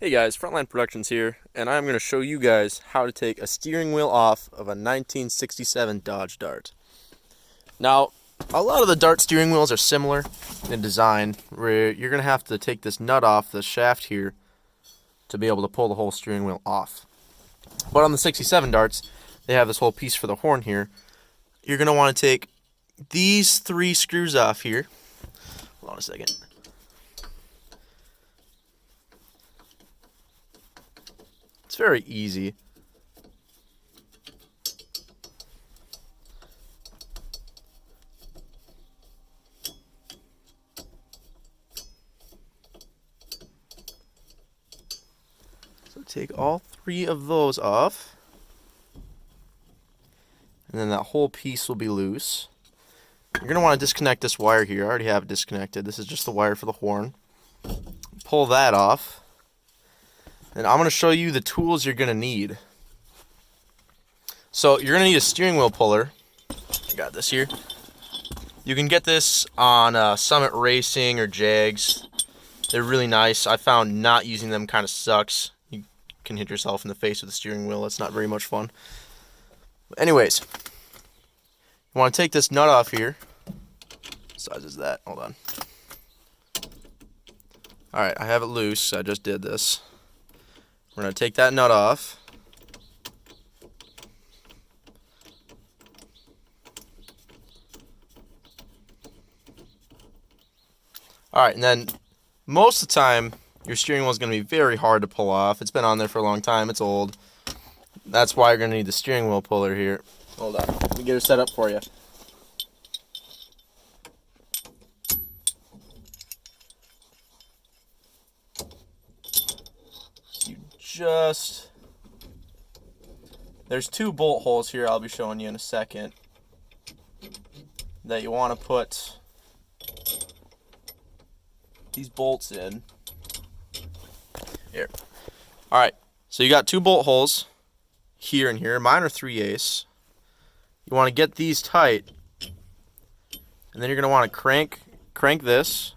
Hey guys, Frontline Productions here, and I'm going to show you guys how to take a steering wheel off of a 1967 Dodge Dart. Now, a lot of the Dart steering wheels are similar in design, where you're going to have to take this nut off the shaft here to be able to pull the whole steering wheel off. But on the 67 Darts, they have this whole piece for the horn here. You're going to want to take these three screws off here. Hold on a second. It's very easy. So take all three of those off, and then that whole piece will be loose. You're going to want to disconnect this wire here. I already have it disconnected. This is just the wire for the horn. Pull that off. And I'm going to show you the tools you're going to need. So you're going to need a steering wheel puller. I got this here. You can get this on Summit Racing or Jags. They're really nice. I found not using them kind of sucks. You can hit yourself in the face with the steering wheel. It's not very much fun. But anyways, you want to take this nut off here. What size is that? Hold on. Alright, I have it loose. I just did this. We're going to take that nut off. Alright, and then most of the time, your steering wheel is going to be very hard to pull off. It's been on there for a long time. It's old. That's why you're going to need the steering wheel puller here. Hold on. Let me get it set up for you. There's two bolt holes here I'll be showing you in a second that you want to put these bolts in. Here. Alright, so you got two bolt holes here and here. Mine are 3/8. You want to get these tight, and then you're going to want to crank this.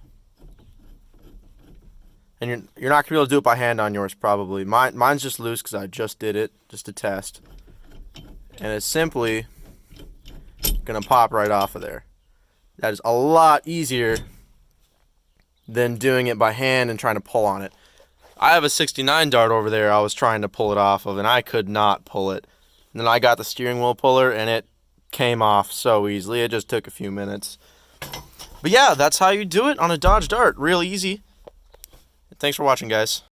And you're not going to be able to do it by hand on yours, probably. Mine's just loose because I just did it, just to test. And it's simply going to pop right off of there. That is a lot easier than doing it by hand and trying to pull on it. I have a 69 Dart over there I was trying to pull it off of, and I could not pull it. And then I got the steering wheel puller, and it came off so easily. It just took a few minutes. But yeah, that's how you do it on a Dodge Dart. Real easy. Thanks for watching, guys.